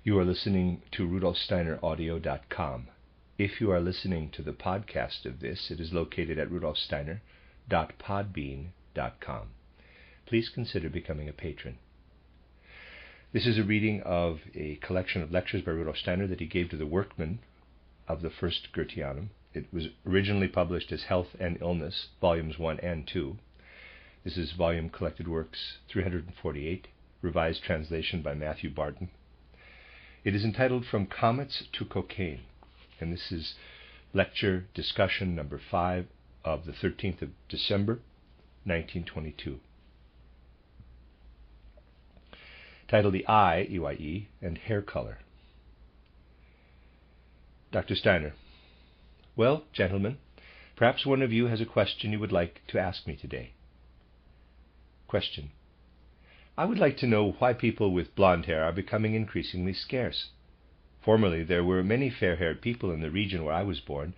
You are listening to RudolfSteinerAudio.com. If you are listening to the podcast of this, it is located at RudolfSteiner.podbean.com. Please consider becoming a patron. This is a reading of a collection of lectures by Rudolf Steiner that he gave to the workmen of the First Goetheanum. It was originally published as Health and Illness, Volumes 1 and 2. This is volume Collected Works 348, revised translation by Matthew Barton. It is entitled From Comets to Cocaine, and this is lecture discussion number 5 of the 13th of December, 1922. Title The Eye, EYE, and Hair Color. Dr. Steiner. Well, gentlemen, perhaps one of you has a question you would like to ask me today. Question. I would like to know why people with blonde hair are becoming increasingly scarce. Formerly there were many fair-haired people in the region where I was born,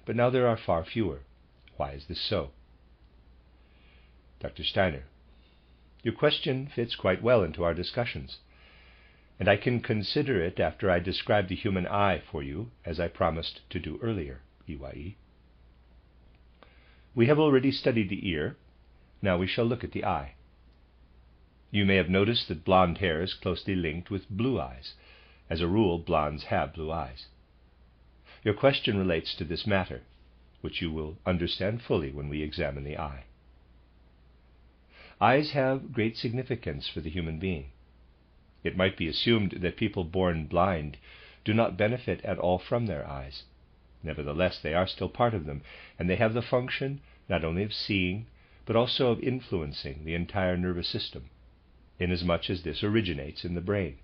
but now there are far fewer. Why is this so? Dr. Steiner. Your question fits quite well into our discussions, and I can consider it after I describe the human eye for you, as I promised to do earlier, EYE. We have already studied the ear. Now we shall look at the eye. You may have noticed that blonde hair is closely linked with blue eyes. As a rule, blondes have blue eyes. Your question relates to this matter, which you will understand fully when we examine the eye. Eyes have great significance for the human being. It might be assumed that people born blind do not benefit at all from their eyes. Nevertheless, they are still part of them, and they have the function not only of seeing, but also of influencing the entire nervous system, inasmuch as this originates in the brain.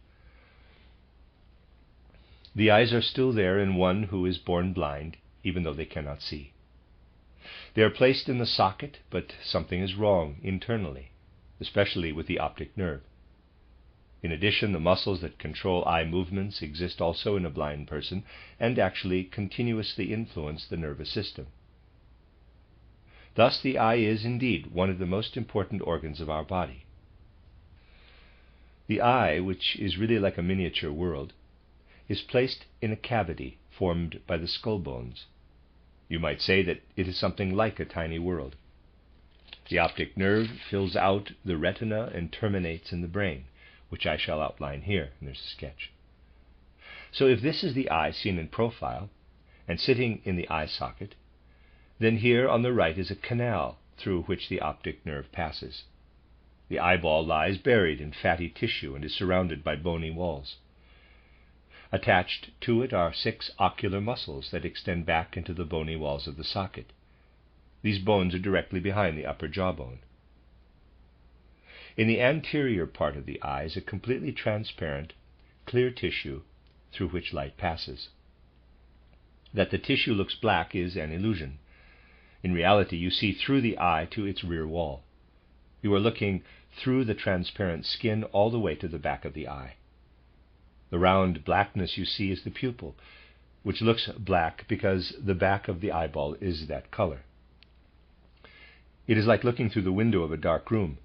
The eyes are still there in one who is born blind, even though they cannot see. They are placed in the socket, but something is wrong internally, especially with the optic nerve. In addition, the muscles that control eye movements exist also in a blind person and actually continuously influence the nervous system. Thus, the eye is indeed one of the most important organs of our body. The eye, which is really like a miniature world, is placed in a cavity formed by the skull bones. You might say that it is something like a tiny world. The optic nerve fills out the retina and terminates in the brain, which I shall outline here, and there's a sketch. So if this is the eye seen in profile, and sitting in the eye socket, then here on the right is a canal through which the optic nerve passes. The eyeball lies buried in fatty tissue and is surrounded by bony walls. Attached to it are 6 ocular muscles that extend back into the bony walls of the socket. These bones are directly behind the upper jawbone. In the anterior part of the eye is a completely transparent, clear tissue through which light passes. That the tissue looks black is an illusion. In reality, you see through the eye to its rear wall. You are looking through the transparent skin all the way to the back of the eye. The round blackness you see is the pupil, which looks black because the back of the eyeball is that color. It is like looking through the window of a dark room.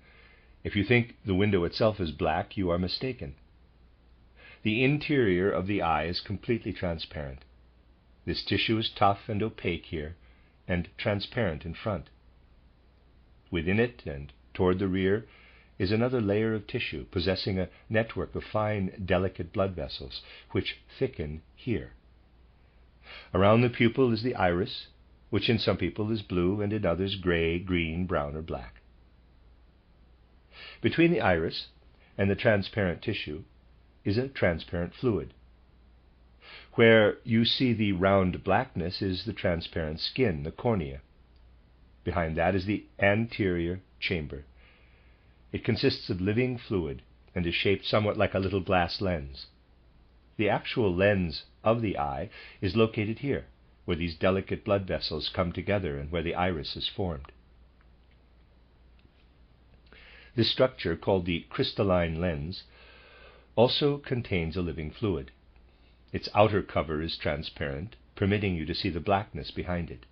If you think the window itself is black, you are mistaken. The interior of the eye is completely transparent. This tissue is tough and opaque here, and transparent in front. Within it and toward the rear is another layer of tissue possessing a network of fine, delicate blood vessels, which thicken here. Around the pupil is the iris, which in some people is blue and in others gray, green, brown, or black. Between the iris and the transparent tissue is a transparent fluid. Where you see the round blackness is the transparent skin, the cornea. Behind that is the anterior chamber. It consists of living fluid and is shaped somewhat like a little glass lens. The actual lens of the eye is located here, where these delicate blood vessels come together and where the iris is formed. This structure, called the crystalline lens, also contains a living fluid. Its outer cover is transparent, permitting you to see the blackness behind it.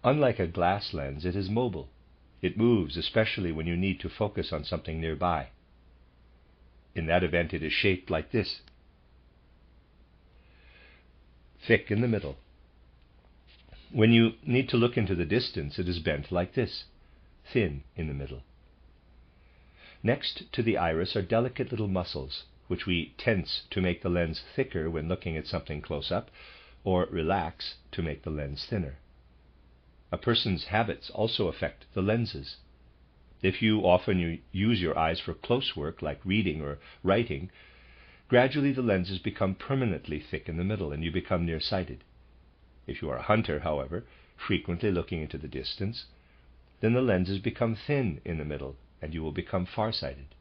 Unlike a glass lens, it is mobile. It moves, especially when you need to focus on something nearby. In that event, it is shaped like this: thick in the middle. When you need to look into the distance, it is bent like this: thin in the middle. Next to the iris are delicate little muscles, which we tense to make the lens thicker when looking at something close up, or relax to make the lens thinner. A person's habits also affect the lenses. If you often use your eyes for close work, like reading or writing, gradually the lenses become permanently thick in the middle, and you become nearsighted. If you are a hunter, however, frequently looking into the distance, then the lenses become thin in the middle, and you will become farsighted.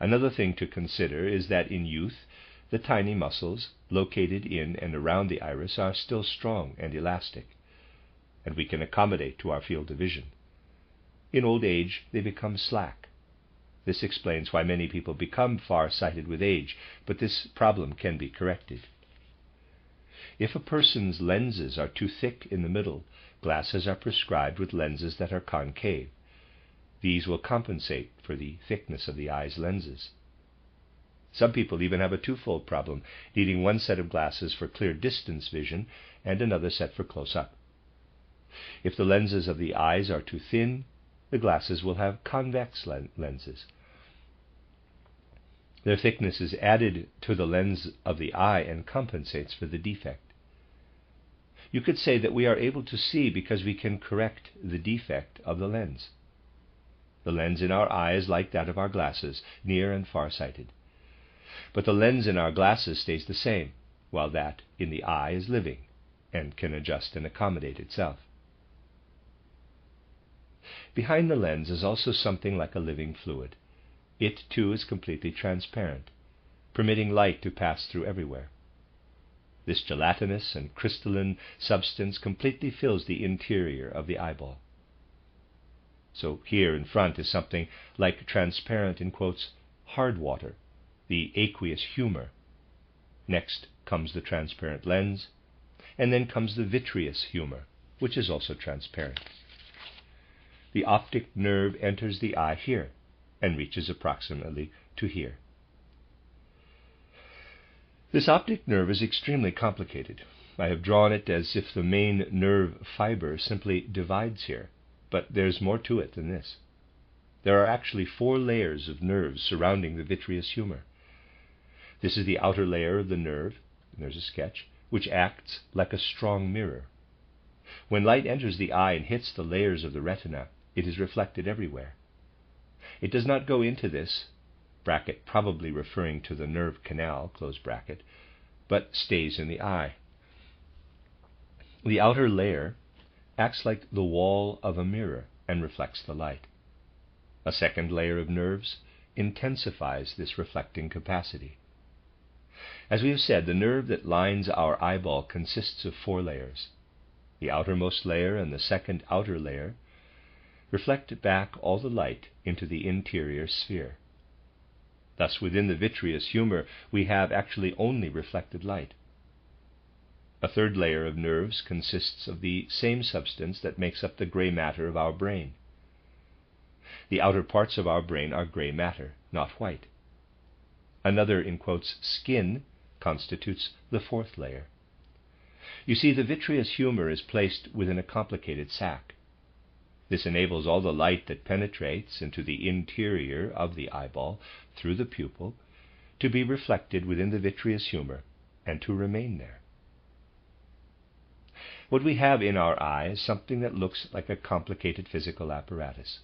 Another thing to consider is that in youth, the tiny muscles located in and around the iris are still strong and elastic, and we can accommodate to our field of vision. In old age, they become slack. This explains why many people become far-sighted with age, but this problem can be corrected. If a person's lenses are too thick in the middle, glasses are prescribed with lenses that are concave. These will compensate for the thickness of the eye's lenses. Some people even have a twofold problem, needing one set of glasses for clear distance vision and another set for close-up. If the lenses of the eyes are too thin, the glasses will have convex lenses. Their thickness is added to the lens of the eye and compensates for the defect. You could say that we are able to see because we can correct the defect of the lens. The lens in our eye is like that of our glasses, near and far-sighted. But the lens in our glasses stays the same, while that in the eye is living and can adjust and accommodate itself. Behind the lens is also something like a living fluid. It, too, is completely transparent, permitting light to pass through everywhere. This gelatinous and crystalline substance completely fills the interior of the eyeball. So here in front is something like transparent, in quotes, hard water, the aqueous humor. Next comes the transparent lens, and then comes the vitreous humor, which is also transparent. The optic nerve enters the eye here and reaches approximately to here. This optic nerve is extremely complicated. I have drawn it as if the main nerve fiber simply divides here, but there's more to it than this. There are actually 4 layers of nerves surrounding the vitreous humor. This is the outer layer of the nerve, and there's a sketch, which acts like a strong mirror. When light enters the eye and hits the layers of the retina, it is reflected everywhere. It does not go into this, bracket probably referring to the nerve canal, close bracket, but stays in the eye. The outer layer acts like the wall of a mirror and reflects the light. A second layer of nerves intensifies this reflecting capacity. As we have said, the nerve that lines our eyeball consists of 4 layers. The outermost layer and the second outer layer reflect back all the light into the interior sphere. Thus, within the vitreous humor, we have actually only reflected light. A third layer of nerves consists of the same substance that makes up the gray matter of our brain. The outer parts of our brain are gray matter, not white. Another, in quotes, skin constitutes the 4th layer. You see, the vitreous humor is placed within a complicated sac. This enables all the light that penetrates into the interior of the eyeball through the pupil to be reflected within the vitreous humor and to remain there. What we have in our eye is something that looks like a complicated physical apparatus.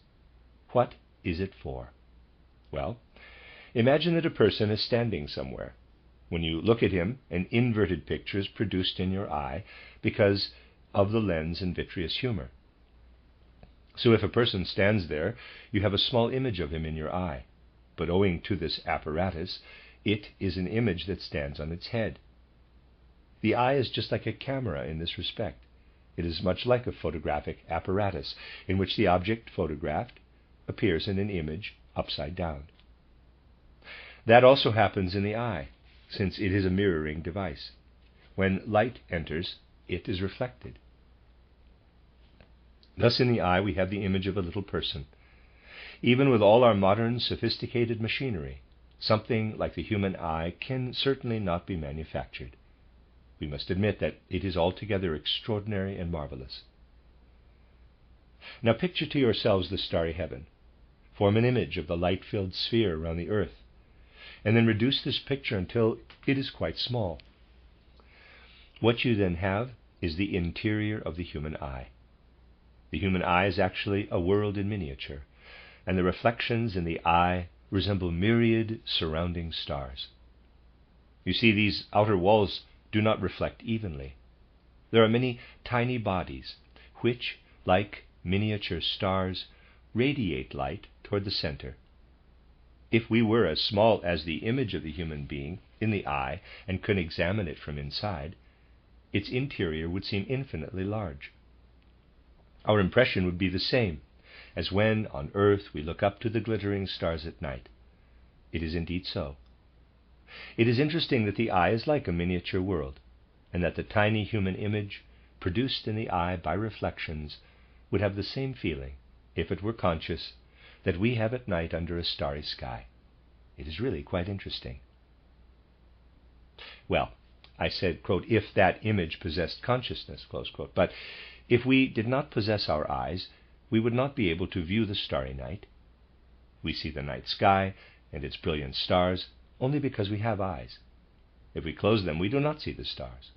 What is it for? Well, imagine that a person is standing somewhere. When you look at him, an inverted picture is produced in your eye because of the lens and vitreous humor. So if a person stands there, you have a small image of him in your eye, but owing to this apparatus, it is an image that stands on its head. The eye is just like a camera in this respect. It is much like a photographic apparatus, in which the object photographed appears in an image upside down. That also happens in the eye, since it is a mirroring device. When light enters, it is reflected. Thus in the eye we have the image of a little person. Even with all our modern sophisticated machinery, something like the human eye can certainly not be manufactured. We must admit that it is altogether extraordinary and marvelous. Now picture to yourselves the starry heaven. Form an image of the light-filled sphere around the earth, and then reduce this picture until it is quite small. What you then have is the interior of the human eye. The human eye is actually a world in miniature, and the reflections in the eye resemble myriad surrounding stars. You see, these outer walls do not reflect evenly. There are many tiny bodies which, like miniature stars, radiate light toward the center. If we were as small as the image of the human being in the eye and could examine it from inside, its interior would seem infinitely large. Our impression would be the same as when on earth we look up to the glittering stars at night. It is indeed so. It is interesting that the eye is like a miniature world, and that the tiny human image, produced in the eye by reflections, would have the same feeling, if it were conscious, that we have at night under a starry sky. It is really quite interesting. Well, I said, quote, if that image possessed consciousness, close quote. But if we did not possess our eyes, we would not be able to view the starry night. We see the night sky and its brilliant stars only because we have eyes. If we close them, we do not see the stars.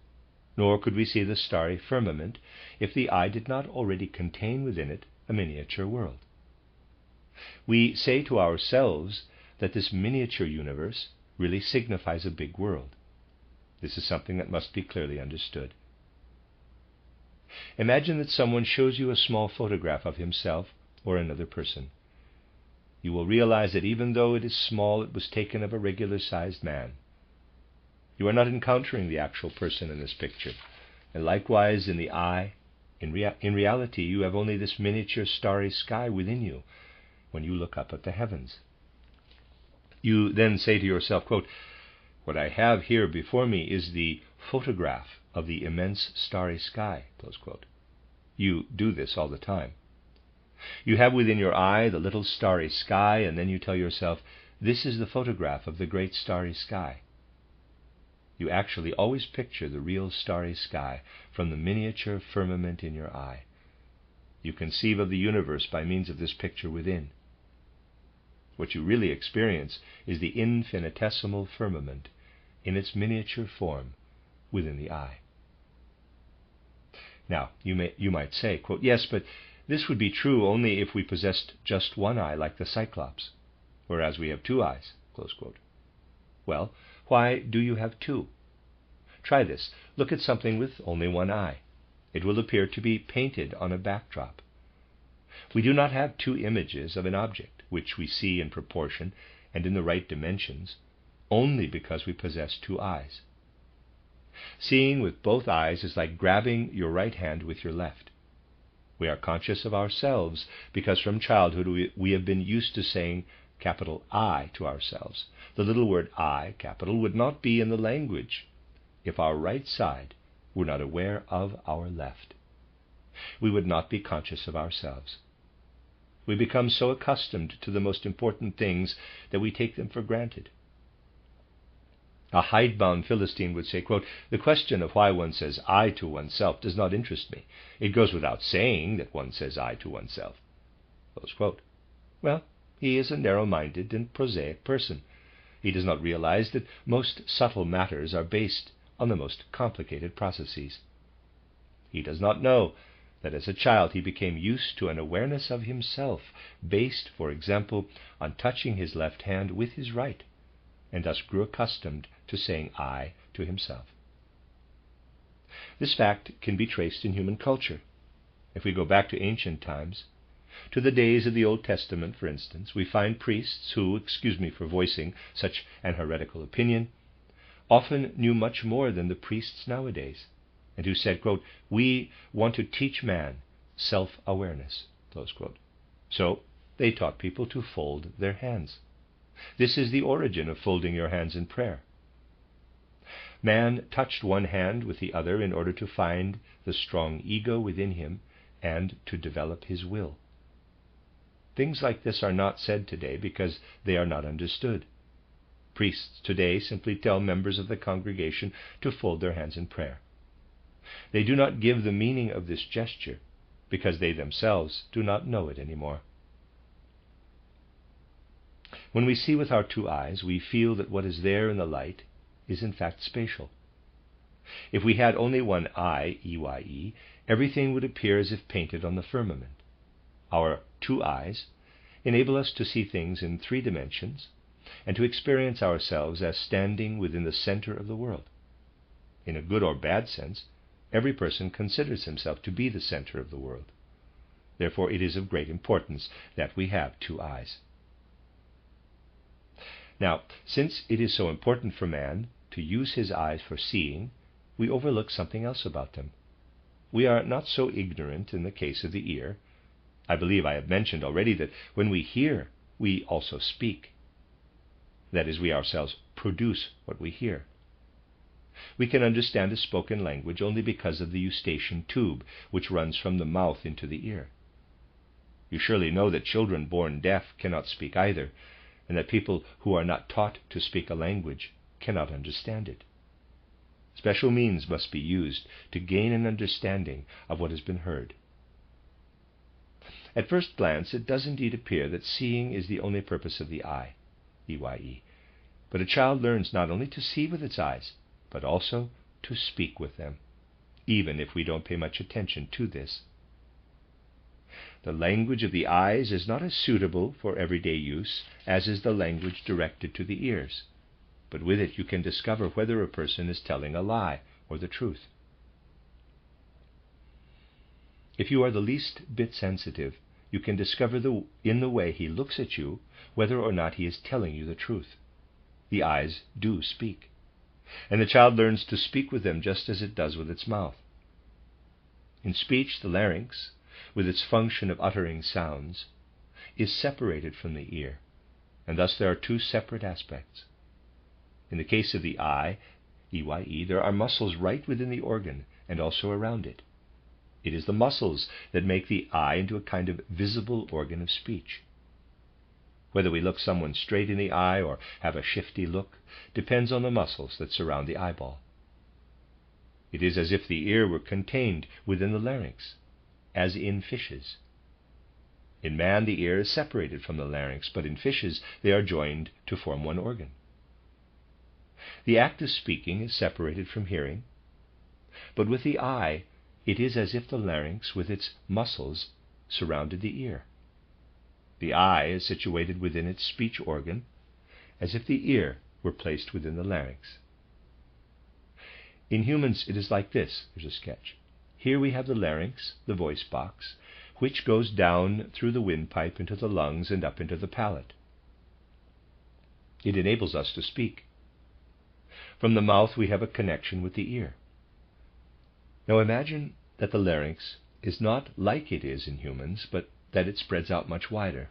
Nor could we see the starry firmament if the eye did not already contain within it a miniature world. We say to ourselves that this miniature universe really signifies a big world. This is something that must be clearly understood. Imagine that someone shows you a small photograph of himself or another person. You will realize that even though it is small, it was taken of a regular-sized man. You are not encountering the actual person in this picture. And likewise in the eye, in reality, you have only this miniature starry sky within you when you look up at the heavens. You then say to yourself, quote, what I have here before me is the photograph of the immense starry sky, close quote. You do this all the time. You have within your eye the little starry sky, and then you tell yourself, this is the photograph of the great starry sky. You actually always picture the real starry sky from the miniature firmament in your eye. You conceive of the universe by means of this picture within. What you really experience is the infinitesimal firmament in its miniature form within the eye. Now, you might say, quote, yes, but this would be true only if we possessed just one eye like the Cyclops, whereas we have two eyes, close quote. Well, why do you have two? Try this. Look at something with only one eye. It will appear to be painted on a backdrop. We do not have two images of an object, which we see in proportion and in the right dimensions, only because we possess two eyes. Seeing with both eyes is like grabbing your right hand with your left. We are conscious of ourselves because from childhood we have been used to saying capital I to ourselves. The little word I, capital, would not be in the language if our right side were not aware of our left. We would not be conscious of ourselves. We become so accustomed to the most important things that we take them for granted. A hidebound Philistine would say, quote, the question of why one says I to oneself does not interest me. It goes without saying that one says I to oneself. Close quote. Well, he is a narrow-minded and prosaic person. He does not realize that most subtle matters are based on the most complicated processes. He does not know that as a child he became used to an awareness of himself based, for example, on touching his left hand with his right, and thus grew accustomed to saying I to himself. This fact can be traced in human culture. If we go back to ancient times, to the days of the Old Testament, for instance, we find priests who, excuse me for voicing such an heretical opinion, often knew much more than the priests nowadays, and who said, quote, we want to teach man self-awareness, close quote. So they taught people to fold their hands. This is the origin of folding your hands in prayer. Man touched one hand with the other in order to find the strong ego within him and to develop his will. Things like this are not said today because they are not understood. Priests today simply tell members of the congregation to fold their hands in prayer. They do not give the meaning of this gesture because they themselves do not know it anymore. When we see with our two eyes, we feel that what is there in the light is in fact spatial. If we had only one eye, EYE, everything would appear as if painted on the firmament. Our two eyes enable us to see things in 3 dimensions and to experience ourselves as standing within the center of the world. In a good or bad sense, every person considers himself to be the center of the world. Therefore, it is of great importance that we have 2 eyes. Now, since it is so important for man to use his eyes for seeing, we overlook something else about them. We are not so ignorant in the case of the ear. I believe I have mentioned already that when we hear, we also speak. That is, we ourselves produce what we hear. We can understand a spoken language only because of the eustachian tube, which runs from the mouth into the ear. You surely know that children born deaf cannot speak either, and that people who are not taught to speak a language cannot understand it. Special means must be used to gain an understanding of what has been heard. At first glance, it does indeed appear that seeing is the only purpose of the eye, EYE. But a child learns not only to see with its eyes, but also to speak with them, even if we don't pay much attention to this. The language of the eyes is not as suitable for everyday use as is the language directed to the ears, but with it you can discover whether a person is telling a lie or the truth. If you are the least bit sensitive, you can discover in the way he looks at you whether or not he is telling you the truth. The eyes do speak, and the child learns to speak with them just as it does with its mouth. In speech, the larynx, with its function of uttering sounds, is separated from the ear, and thus there are 2 separate aspects. In the case of the eye, EYE, there are muscles right within the organ and also around it. It is the muscles that make the eye into a kind of visible organ of speech. Whether we look someone straight in the eye or have a shifty look depends on the muscles that surround the eyeball. It is as if the ear were contained within the larynx, as in fishes. In man, the ear is separated from the larynx, but in fishes they are joined to form one organ. The act of speaking is separated from hearing, but with the eye it is as if the larynx with its muscles surrounded the ear. The eye is situated within its speech organ, as if the ear were placed within the larynx. In humans it is like this. There's a sketch. Here we have the larynx, the voice box, which goes down through the windpipe into the lungs and up into the palate. It enables us to speak. From the mouth we have a connection with the ear. Now imagine that the larynx is not like it is in humans, but that it spreads out much wider.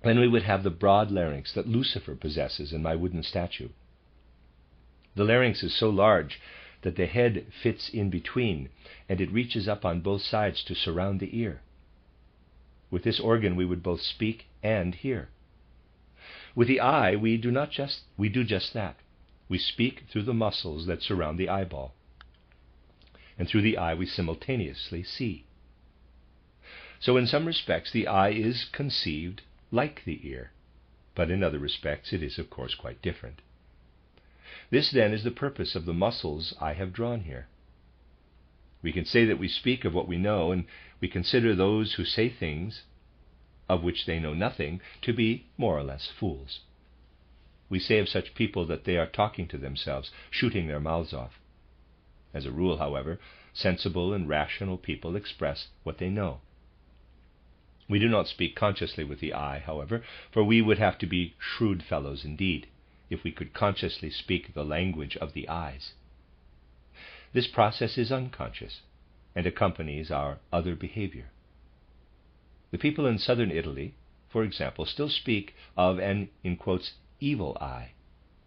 Then we would have the broad larynx that Lucifer possesses in my wooden statue. The larynx is so large that the head fits in between, and it reaches up on both sides to surround the ear. With this organ we would both speak and hear. With the eye we do just that. We speak through the muscles that surround the eyeball, and through the eye we simultaneously see. So in some respects the eye is conceived like the ear, but in other respects it is of course quite different. This then is the purpose of the muscles I have drawn here. We can say that we speak of what we know, and we consider those who say things of which they know nothing to be more or less fools. We say of such people that they are talking to themselves, shooting their mouths off. As a rule, however, sensible and rational people express what they know. We do not speak consciously with the eye, however, for we would have to be shrewd fellows indeed if we could consciously speak the language of the eyes. This process is unconscious and accompanies our other behavior. The people in southern Italy, for example, still speak of an, in quotes, evil eye.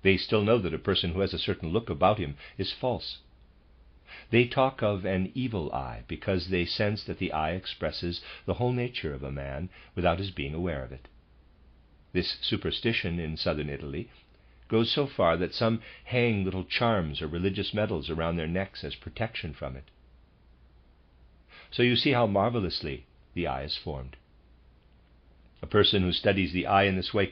They still know that a person who has a certain look about him is false. They talk of an evil eye because they sense that the eye expresses the whole nature of a man without his being aware of it. This superstition in southern Italy goes so far that some hang little charms or religious medals around their necks as protection from it. So you see how marvelously the eye is formed. A person who studies the eye in this way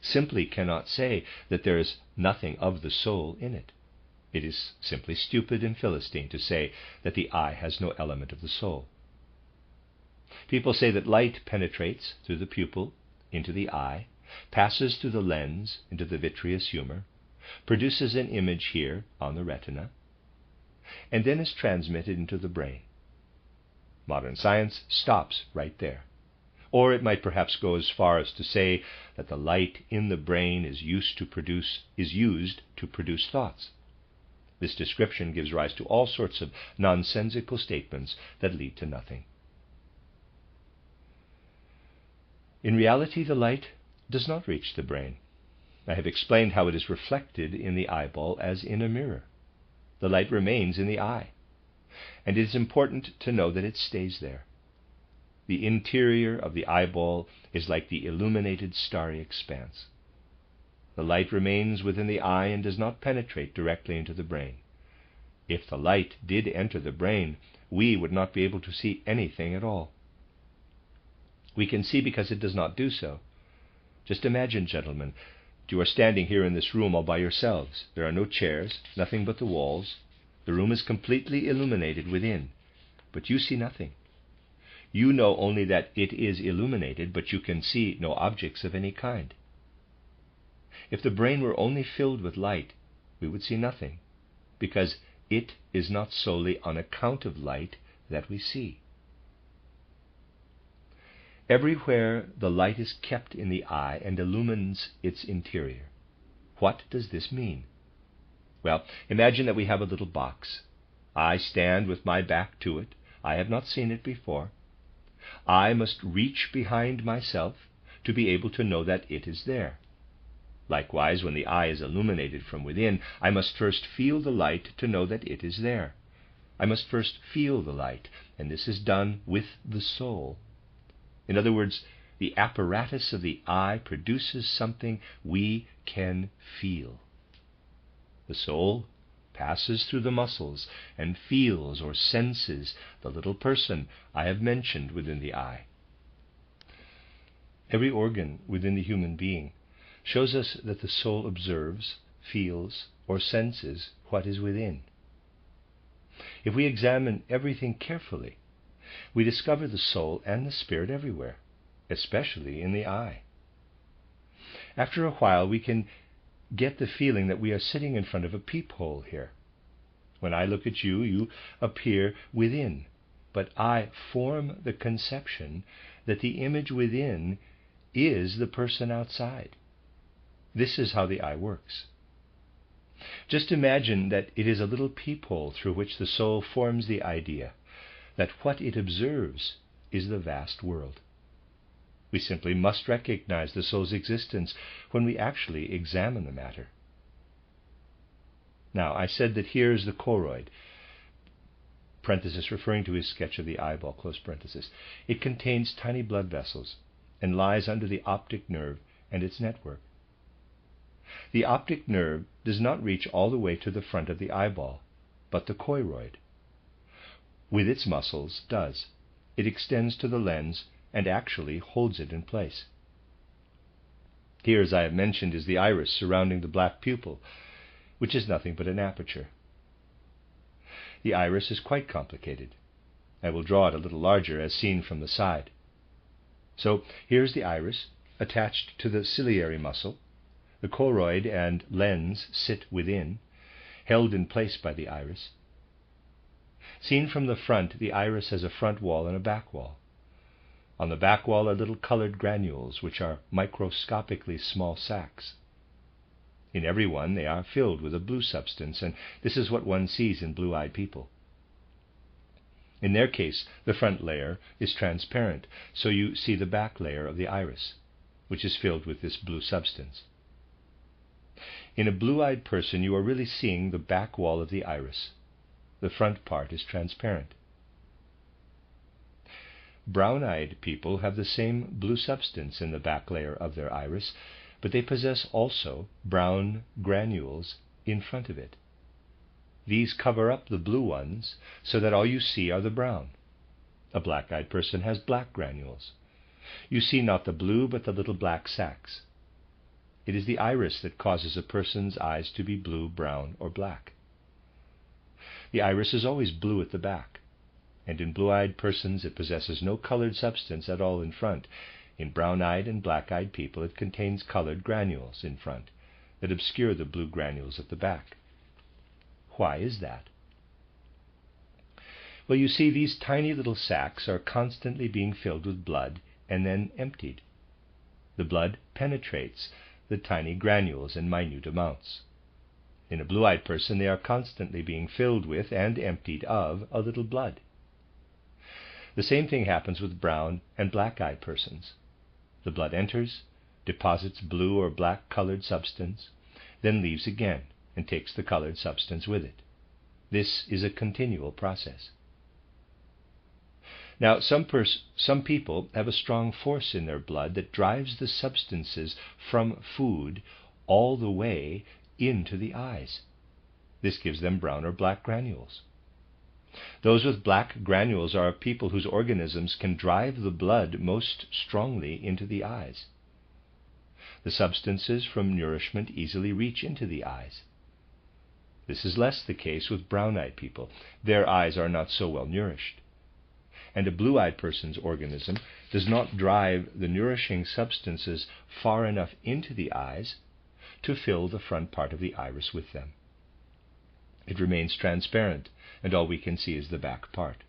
simply cannot say that there is nothing of the soul in it. It is simply stupid and Philistine to say that the eye has no element of the soul. People say that light penetrates through the pupil into the eye, passes through the lens into the vitreous humor, produces an image here on the retina, and then is transmitted into the brain. Modern science stops right there. Or it might perhaps go as far as to say that the light in the brain is used to produce thoughts. This description gives rise to all sorts of nonsensical statements that lead to nothing. In reality, the light does not reach the brain. I have explained how it is reflected in the eyeball as in a mirror. The light remains in the eye, and it is important to know that it stays there. The interior of the eyeball is like the illuminated starry expanse. The light remains within the eye and does not penetrate directly into the brain. If the light did enter the brain, we would not be able to see anything at all. We can see because it does not do so. Just imagine, gentlemen, you are standing here in this room all by yourselves. There are no chairs, nothing but the walls. The room is completely illuminated within, but you see nothing. You know only that it is illuminated, but you can see no objects of any kind. If the brain were only filled with light, we would see nothing, because it is not solely on account of light that we see. Everywhere the light is kept in the eye and illumines its interior. What does this mean? Well, imagine that we have a little box. I stand with my back to it. I have not seen it before. I must reach behind myself to be able to know that it is there. Likewise, when the eye is illuminated from within, I must first feel the light to know that it is there. I must first feel the light, and this is done with the soul. In other words, the apparatus of the eye produces something we can feel. The soul passes through the muscles and feels or senses the little person I have mentioned within the eye. Every organ within the human being shows us that the soul observes, feels, or senses what is within. If we examine everything carefully, we discover the soul and the spirit everywhere, especially in the eye. After a while, we can get the feeling that we are sitting in front of a peephole here. When I look at you, you appear within, but I form the conception that the image within is the person outside. This is how the eye works. Just imagine that it is a little peephole through which the soul forms the idea that what it observes is the vast world. We simply must recognize the soul's existence when we actually examine the matter. Now, I said that here is the choroid, parenthesis referring to his sketch of the eyeball, close parenthesis. It contains tiny blood vessels and lies under the optic nerve and its network. The optic nerve does not reach all the way to the front of the eyeball, but the choroid, with its muscles, does. It extends to the lens and actually holds it in place. Here, as I have mentioned, is the iris surrounding the black pupil, which is nothing but an aperture. The iris is quite complicated. I will draw it a little larger as seen from the side. So here is the iris attached to the ciliary muscle. The choroid and lens sit within, held in place by the iris. Seen from the front, the iris has a front wall and a back wall. On the back wall are little colored granules, which are microscopically small sacs. In every one they are filled with a blue substance, and this is what one sees in blue-eyed people. In their case, the front layer is transparent, so you see the back layer of the iris, which is filled with this blue substance. In a blue-eyed person, you are really seeing the back wall of the iris. The front part is transparent. Brown-eyed people have the same blue substance in the back layer of their iris, but they possess also brown granules in front of it. These cover up the blue ones so that all you see are the brown. A black-eyed person has black granules. You see not the blue, but the little black sacs. It is the iris that causes a person's eyes to be blue, brown, or black. The iris is always blue at the back, and in blue-eyed persons it possesses no colored substance at all in front. In brown-eyed and black-eyed people it contains colored granules in front that obscure the blue granules at the back. Why is that? Well, you see, these tiny little sacs are constantly being filled with blood and then emptied. The blood penetrates the tiny granules in minute amounts. In a blue-eyed person, they are constantly being filled with and emptied of a little blood. The same thing happens with brown and black-eyed persons. The blood enters, deposits blue or black-colored substance, then leaves again and takes the colored substance with it. This is a continual process. Now, some people have a strong force in their blood that drives the substances from food all the way into the eyes. This gives them brown or black granules. Those with black granules are people whose organisms can drive the blood most strongly into the eyes. The substances from nourishment easily reach into the eyes. This is less the case with brown-eyed people. Their eyes are not so well nourished. And a blue-eyed person's organism does not drive the nourishing substances far enough into the eyes to fill the front part of the iris with them. It remains transparent, and all we can see is the back part.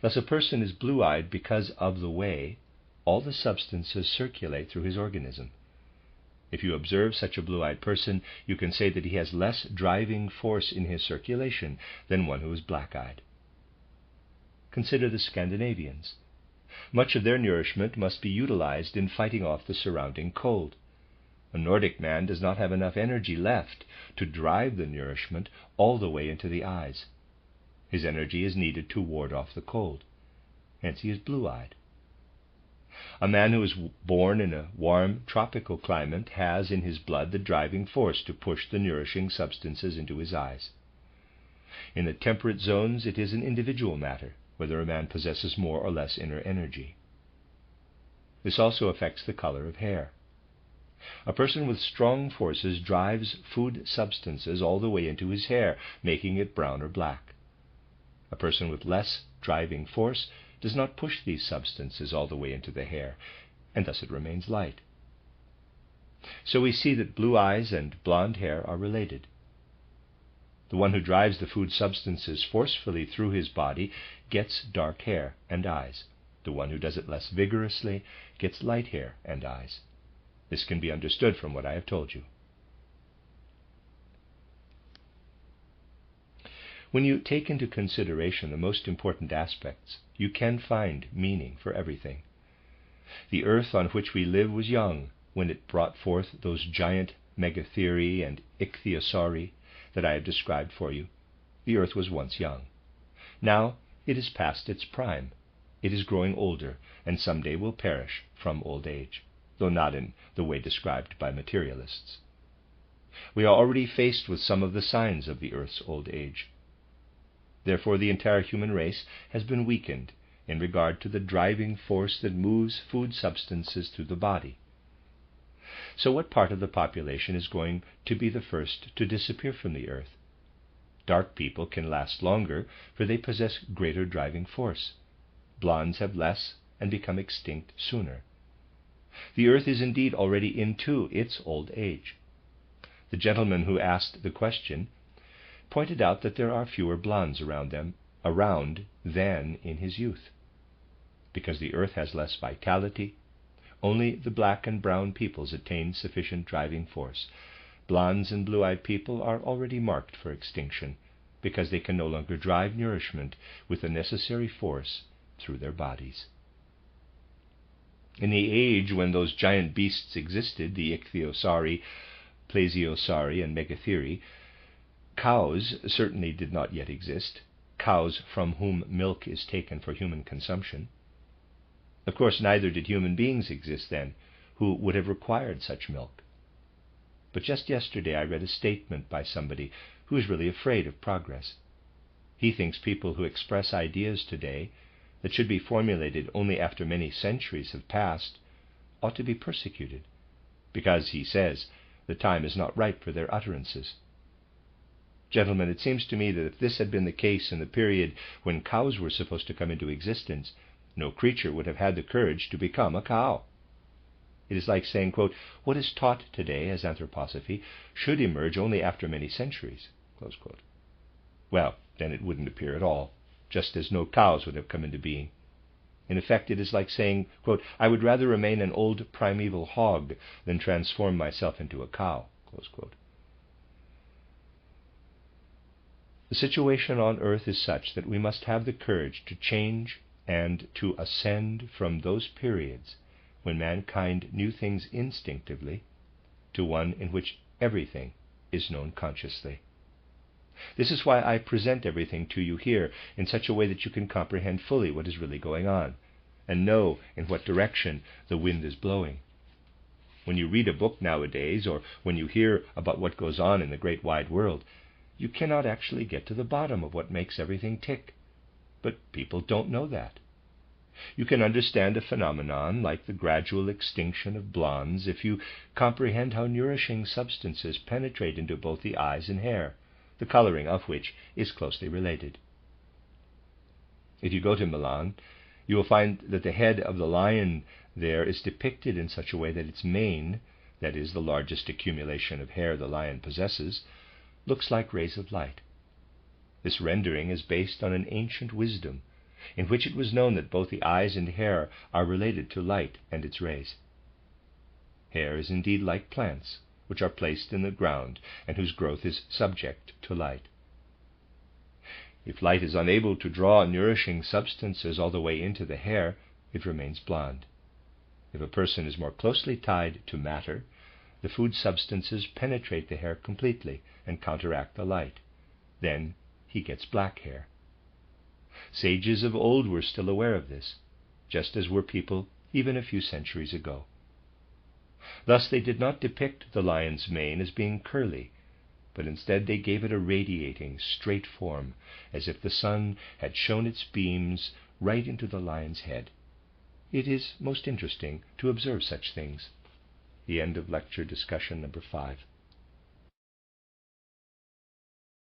Thus, a person is blue-eyed because of the way all the substances circulate through his organism. If you observe such a blue-eyed person, you can say that he has less driving force in his circulation than one who is black-eyed. Consider the Scandinavians. Much of their nourishment must be utilized in fighting off the surrounding cold. A Nordic man does not have enough energy left to drive the nourishment all the way into the eyes. His energy is needed to ward off the cold. Hence he is blue-eyed. A man who is born in a warm tropical climate has in his blood the driving force to push the nourishing substances into his eyes. In the temperate zones it is an individual matter whether a man possesses more or less inner energy. This also affects the color of hair. A person with strong forces drives food substances all the way into his hair, making it brown or black. A person with less driving force does not push these substances all the way into the hair, and thus it remains light. So we see that blue eyes and blonde hair are related. The one who drives the food substances forcefully through his body gets dark hair and eyes. The one who does it less vigorously gets light hair and eyes. This can be understood from what I have told you. When you take into consideration the most important aspects, you can find meaning for everything. The earth on which we live was young when it brought forth those giant megatheri and ichthyosauri that I have described for you. The earth was once young. Now it is past its prime. It is growing older, and someday will perish from old age, though not in the way described by materialists. We are already faced with some of the signs of the earth's old age. Therefore, the entire human race has been weakened in regard to the driving force that moves food substances through the body. So what part of the population is going to be the first to disappear from the earth? Dark people can last longer, for they possess greater driving force. Blondes have less and become extinct sooner. The earth is indeed already into its old age. The gentleman who asked the question pointed out that there are fewer blondes around than in his youth. Because the earth has less vitality, only the black and brown peoples attain sufficient driving force. Blondes and blue-eyed people are already marked for extinction, because they can no longer drive nourishment with the necessary force through their bodies. In the age when those giant beasts existed, the ichthyosauri, plesiosauri, and megatheri, cows certainly did not yet exist, cows from whom milk is taken for human consumption. Of course, neither did human beings exist then, who would have required such milk. But just yesterday I read a statement by somebody who is really afraid of progress. He thinks people who express ideas today that should be formulated only after many centuries have passed ought to be persecuted, because, he says, the time is not ripe for their utterances. Gentlemen, it seems to me that if this had been the case in the period when cows were supposed to come into existence, no creature would have had the courage to become a cow. It is like saying, quote, what is taught today as anthroposophy should emerge only after many centuries. Close quote. Well, then it wouldn't appear at all, just as no cows would have come into being. In effect, it is like saying, quote, I would rather remain an old primeval hog than transform myself into a cow. Close quote. The situation on earth is such that we must have the courage to change and to ascend from those periods when mankind knew things instinctively to one in which everything is known consciously. This is why I present everything to you here in such a way that you can comprehend fully what is really going on and know in what direction the wind is blowing. When you read a book nowadays, or when you hear about what goes on in the great wide world, you cannot actually get to the bottom of what makes everything tick. But people don't know that. You can understand a phenomenon like the gradual extinction of blondes if you comprehend how nourishing substances penetrate into both the eyes and hair, the coloring of which is closely related. If you go to Milan, you will find that the head of the lion there is depicted in such a way that its mane, that is, the largest accumulation of hair the lion possesses, looks like rays of light. This rendering is based on an ancient wisdom, in which it was known that both the eyes and hair are related to light and its rays. Hair is indeed like plants, which are placed in the ground and whose growth is subject to light. If light is unable to draw nourishing substances all the way into the hair, it remains blonde. If a person is more closely tied to matter, the food substances penetrate the hair completely and counteract the light. Then he gets black hair. Sages of old were still aware of this, just as were people even a few centuries ago. Thus they did not depict the lion's mane as being curly, but instead they gave it a radiating, straight form, as if the sun had shone its beams right into the lion's head. It is most interesting to observe such things. The end of lecture discussion number 5.